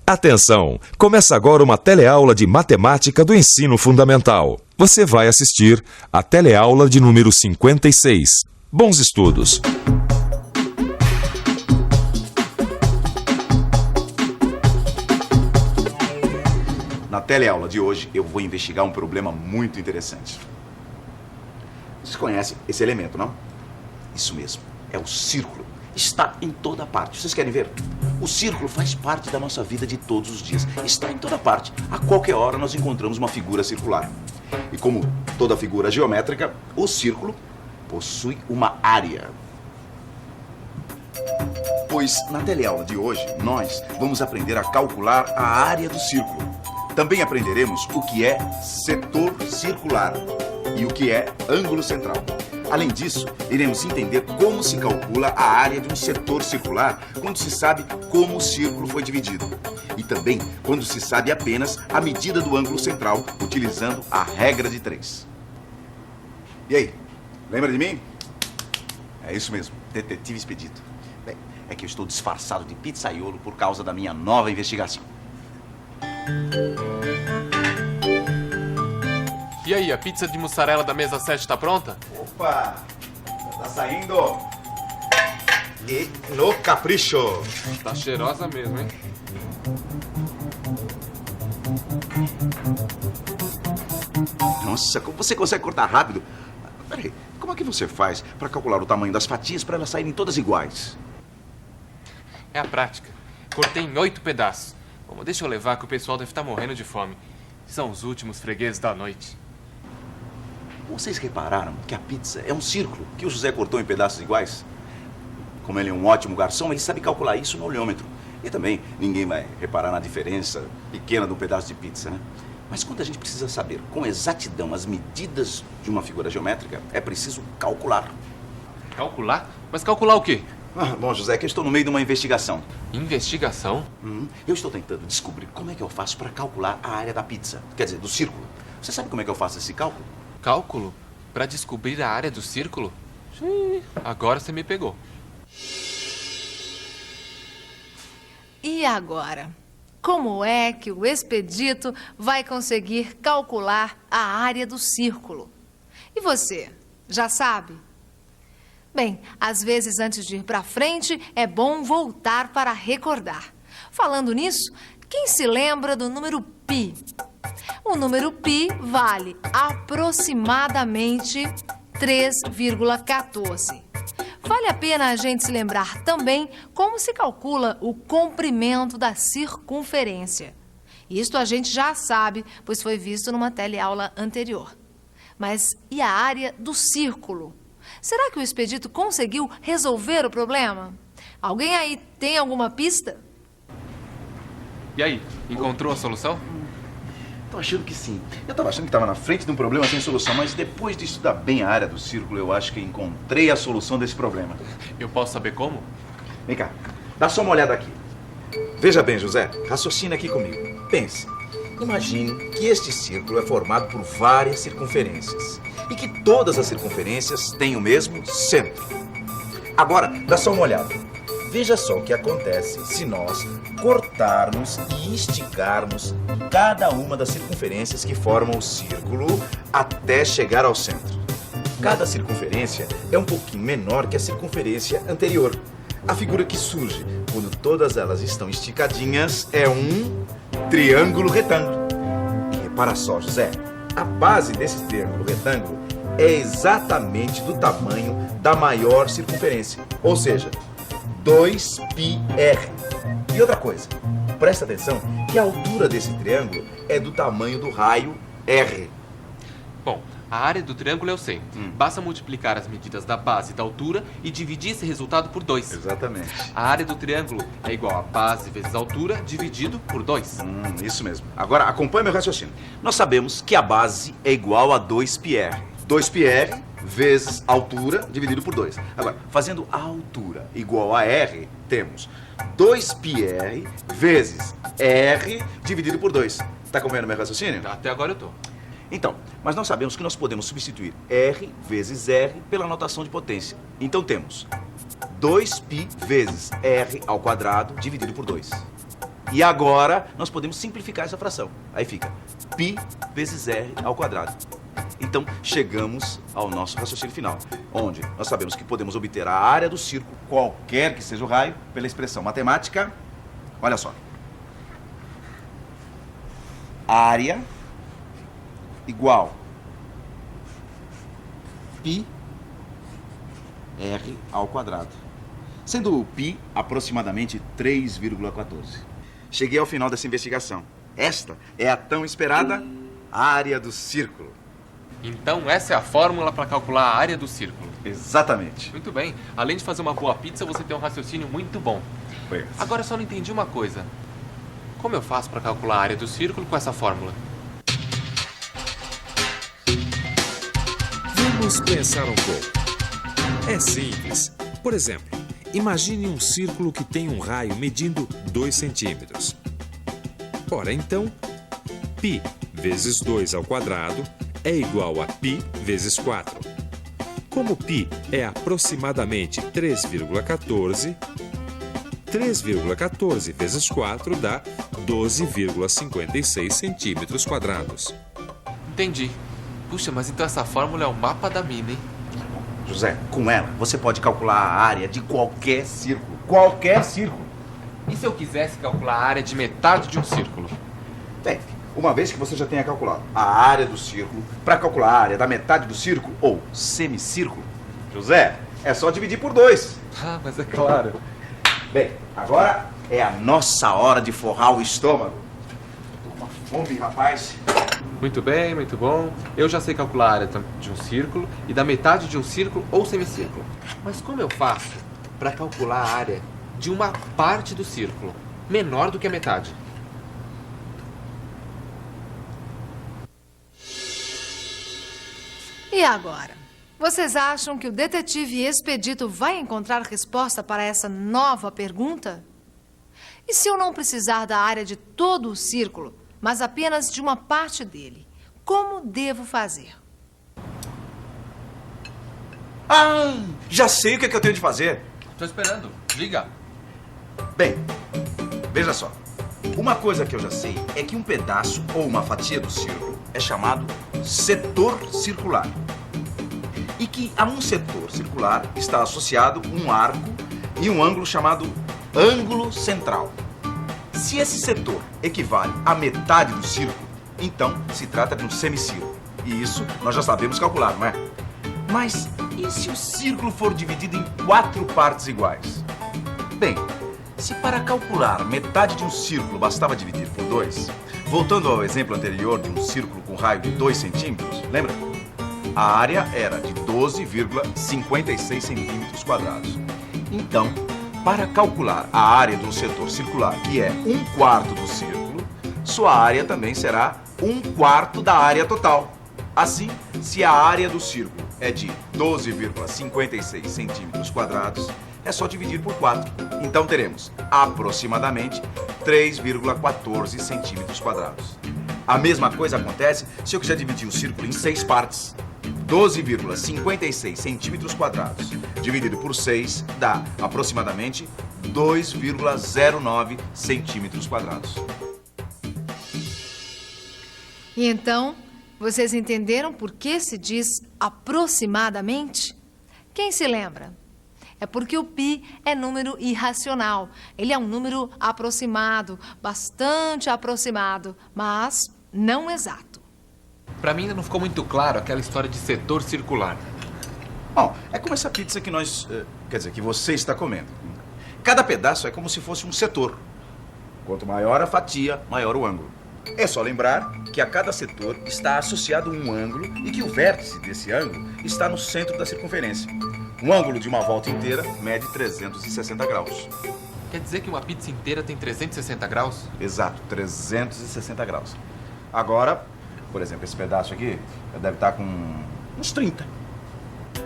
Atenção! Começa agora uma teleaula de matemática do ensino fundamental. Você vai assistir a teleaula de número 56. Bons estudos! Na teleaula de hoje, eu vou investigar um problema muito interessante. Vocês conhecem esse elemento, não? Isso mesmo, é o círculo. Está em toda parte. Vocês querem ver? O círculo faz parte da nossa vida de todos os dias. Está em toda parte. A qualquer hora nós encontramos uma figura circular. E como toda figura geométrica, o círculo possui uma área. Pois na teleaula de hoje, nós vamos aprender a calcular a área do círculo. Também aprenderemos o que é setor circular e o que é ângulo central. Além disso, iremos entender como se calcula a área de um setor circular quando se sabe como o círculo foi dividido. E também quando se sabe apenas a medida do ângulo central, utilizando a regra de 3. E aí, lembra de mim? É isso mesmo, Detetive Expedito. Bem, é que eu estou disfarçado de pizzaiolo por causa da minha nova investigação. E aí, a pizza de mussarela da mesa 7 tá pronta? Opa! Tá saindo! E no capricho! Tá cheirosa mesmo, hein? Nossa, como você consegue cortar rápido? Peraí, como é que você faz para calcular o tamanho das fatias para elas saírem todas iguais? É a prática. Cortei em 8 pedaços. Bom, deixa eu levar que o pessoal deve estar morrendo de fome. São os últimos fregueses da noite. Vocês repararam que a pizza é um círculo que o José cortou em pedaços iguais? Como ele é um ótimo garçom, ele sabe calcular isso no olhômetro. E também ninguém vai reparar na diferença pequena do pedaço de pizza, né? Mas quando a gente precisa saber com exatidão as medidas de uma figura geométrica, é preciso calcular. Calcular? Mas calcular o quê? Bom, José, é que eu estou no meio de uma investigação. Investigação? Eu estou tentando descobrir como é que eu faço para calcular a área da pizza. Quer dizer, do círculo. Você sabe como é que eu faço esse cálculo? Cálculo? Pra descobrir a área do círculo? Xiii, agora você me pegou. E agora? Como é que o Expedito vai conseguir calcular a área do círculo? E você, já sabe? Bem, às vezes antes de ir para frente, é bom voltar para recordar. Falando nisso, quem se lembra do número π? O número π vale aproximadamente 3,14. Vale a pena a gente se lembrar também como se calcula o comprimento da circunferência. Isto a gente já sabe, pois foi visto numa teleaula anterior. Mas e a área do círculo? Será que o Expedito conseguiu resolver o problema? Alguém aí tem alguma pista? E aí, encontrou a solução? Tô achando que sim. Eu tava achando que estava na frente de um problema sem solução, mas depois de estudar bem a área do círculo, eu acho que encontrei a solução desse problema. Eu posso saber como? Vem cá, dá só uma olhada aqui. Veja bem, José, raciocina aqui comigo. Pense, imagine que este círculo é formado por várias circunferências e que todas as circunferências têm o mesmo centro. Agora, dá só uma olhada. Veja só o que acontece se nós cortarmos e esticarmos cada uma das circunferências que formam o círculo até chegar ao centro. Cada circunferência é um pouquinho menor que a circunferência anterior. A figura que surge quando todas elas estão esticadinhas é um triângulo retângulo. E repara só, José, a base desse triângulo retângulo é exatamente do tamanho da maior circunferência, ou seja, 2πr. E outra coisa, presta atenção que a altura desse triângulo é do tamanho do raio R. Bom, a área do triângulo eu sei. Basta multiplicar as medidas da base e da altura e dividir esse resultado por 2. Exatamente. A área do triângulo é igual a base vezes a altura dividido por 2. Isso mesmo. Agora acompanhe meu raciocínio. Nós sabemos que a base é igual a 2πr. 2πr vezes altura dividido por 2. Agora, fazendo a altura igual a R, temos 2πr vezes R dividido por 2. Tá acompanhando meu raciocínio? Até agora eu tô. Então, mas nós sabemos que nós podemos substituir R vezes R pela notação de potência. Então temos 2π vezes R ao quadrado dividido por 2. E agora nós podemos simplificar essa fração. Aí fica π vezes r ao quadrado. Então chegamos ao nosso raciocínio final, onde nós sabemos que podemos obter a área do círculo, qualquer que seja o raio, pela expressão matemática. Olha só. Área igual π r ao quadrado, sendo o π aproximadamente 3,14. Cheguei ao final dessa investigação. Esta é a tão esperada área do círculo. Então essa é a fórmula para calcular a área do círculo. Exatamente. Muito bem. Além de fazer uma boa pizza, você tem um raciocínio muito bom. Pois. Agora eu só não entendi uma coisa. Como eu faço para calcular a área do círculo com essa fórmula? Vamos pensar um pouco. É simples. Por exemplo, imagine um círculo que tem um raio medindo 2 centímetros. Ora, então, π vezes 2 ao quadrado é igual a π vezes 4. Como π é aproximadamente 3,14, 3,14 vezes 4 dá 12,56 centímetros quadrados. Entendi. Puxa, mas então essa fórmula é o mapa da mina, hein? José, com ela você pode calcular a área de qualquer círculo. Qualquer círculo. E se eu quisesse calcular a área de metade de um círculo? Bem, uma vez que você já tenha calculado a área do círculo, para calcular a área da metade do círculo, ou semicírculo, José, é só dividir por 2. Ah, mas é claro. Bem, agora é a nossa hora de forrar o estômago. Tô com uma fome, rapaz. Muito bem, muito bom. Eu já sei calcular a área de um círculo e da metade de um círculo ou semicírculo. Mas como eu faço para calcular a área de uma parte do círculo menor do que a metade? E agora? Vocês acham que o detetive Expedito vai encontrar resposta para essa nova pergunta? E se eu não precisar da área de todo o círculo, mas apenas de uma parte dele, como devo fazer? Ah, já sei o que é que eu tenho de fazer. Estou esperando. Diga. Bem, veja só. Uma coisa que eu já sei é que um pedaço ou uma fatia do círculo é chamado setor circular. E que a um setor circular está associado um arco e um ângulo chamado ângulo central. Se esse setor equivale à metade do círculo, então se trata de um semicírculo. E isso nós já sabemos calcular, não é? Mas e se o círculo for dividido em 4 partes iguais? Bem, se para calcular metade de um círculo bastava dividir por 2, voltando ao exemplo anterior de um círculo com raio de 2 centímetros, lembra? A área era de 12,56 centímetros quadrados. Então, para calcular a área de um setor circular, que é 1/4 do círculo, sua área também será 1/4 da área total. Assim, se a área do círculo é de 12,56 centímetros quadrados, é só dividir por 4. Então teremos aproximadamente 3,14 centímetros quadrados. A mesma coisa acontece se eu quiser dividir o círculo em 6 partes. 12,56 centímetros quadrados dividido por 6 dá aproximadamente 2,09 centímetros quadrados. E então, vocês entenderam por que se diz aproximadamente? Quem se lembra? É porque o π é número irracional. Ele é um número aproximado, bastante aproximado, mas não exato. Para mim ainda não ficou muito claro aquela história de setor circular. Bom, é como essa pizza que que você está comendo. Cada pedaço é como se fosse um setor. Quanto maior a fatia, maior o ângulo. É só lembrar que a cada setor está associado um ângulo e que o vértice desse ângulo está no centro da circunferência. Um ângulo de uma volta inteira mede 360 graus. Quer dizer que uma pizza inteira tem 360 graus? Exato, 360 graus. Agora, por exemplo, esse pedaço aqui deve estar com uns 30.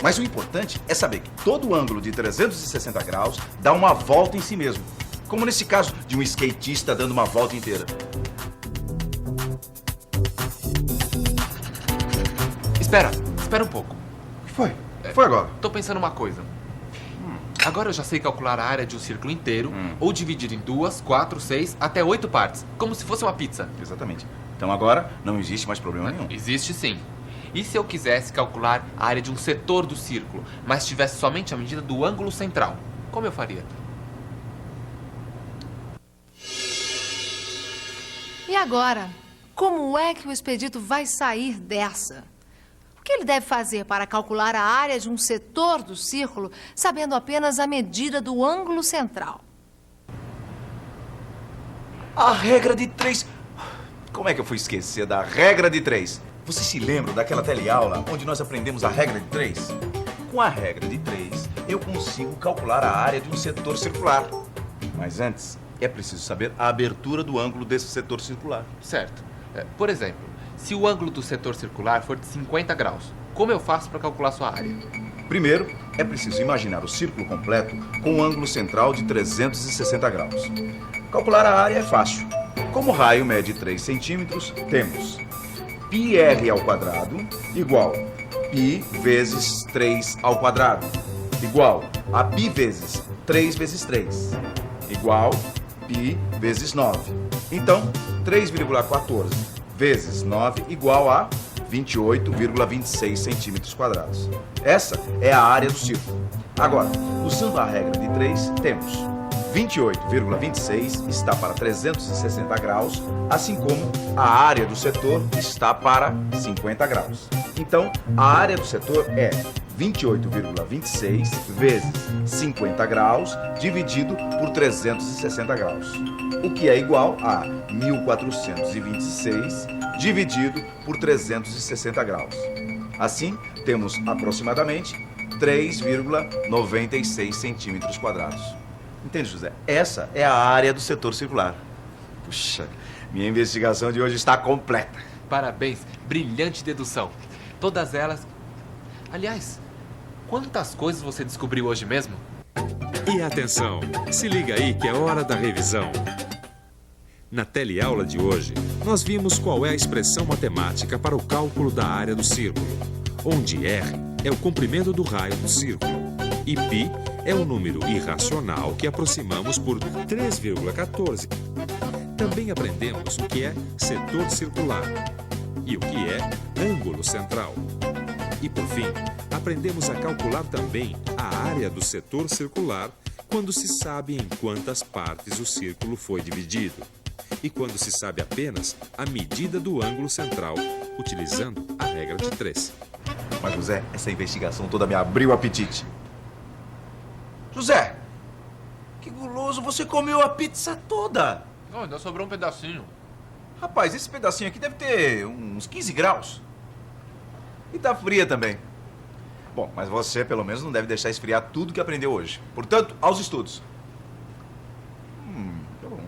Mas o importante é saber que todo ângulo de 360 graus dá uma volta em si mesmo. Como nesse caso de um skatista dando uma volta inteira. Espera um pouco. O que foi? O que foi agora? Tô pensando uma coisa. Agora eu já sei calcular a área de um círculo inteiro, ou dividido em 2, 4, 6, até 8 partes, como se fosse uma pizza. Exatamente. Então agora não existe mais problema nenhum. Existe sim. E se eu quisesse calcular a área de um setor do círculo, mas tivesse somente a medida do ângulo central? Como eu faria? E agora? Como é que o Expedito vai sair dessa? O que ele deve fazer para calcular a área de um setor do círculo, sabendo apenas a medida do ângulo central? A regra de 3. Como é que eu fui esquecer da regra de 3? Você se lembra daquela teleaula onde nós aprendemos a regra de 3? Com a regra de 3, eu consigo calcular a área de um setor circular. Mas antes, é preciso saber a abertura do ângulo desse setor circular. Certo. Por exemplo, se o ângulo do setor circular for de 50 graus, como eu faço para calcular sua área? Primeiro, é preciso imaginar o círculo completo com um ângulo central de 360 graus. Calcular a área é fácil. Como o raio mede 3 centímetros, temos πr ao quadrado igual π vezes 3 ao quadrado, igual a π vezes 3 vezes 3, igual π vezes 9. Então, 3,14 vezes 9 igual a 28,26 centímetros quadrados. Essa é a área do círculo. Agora, usando a regra de 3, temos 28,26 está para 360 graus, assim como a área do setor está para 50 graus. Então, a área do setor é 28,26 vezes 50 graus dividido por 360 graus, o que é igual a 1426 dividido por 360 graus. Assim, temos aproximadamente 3,96 centímetros quadrados. Entende, José? Essa é a área do setor circular. Puxa, minha investigação de hoje está completa. Parabéns, brilhante dedução. Todas elas... Aliás, quantas coisas você descobriu hoje mesmo? E atenção, se liga aí que é hora da revisão. Na teleaula de hoje, nós vimos qual é a expressão matemática para o cálculo da área do círculo, onde R é o comprimento do raio do círculo e π é o número irracional que aproximamos por 3,14. Também aprendemos o que é setor circular e o que é ângulo central. E por fim, aprendemos a calcular também a área do setor circular quando se sabe em quantas partes o círculo foi dividido e quando se sabe apenas a medida do ângulo central, utilizando a regra de 3. Mas, José, essa investigação toda me abriu o apetite. José, que guloso, você comeu a pizza toda. Não, ainda sobrou um pedacinho. Rapaz, esse pedacinho aqui deve ter uns 15 graus. E tá fria também. Bom, mas você pelo menos não deve deixar esfriar tudo que aprendeu hoje. Portanto, aos estudos. Tá bom.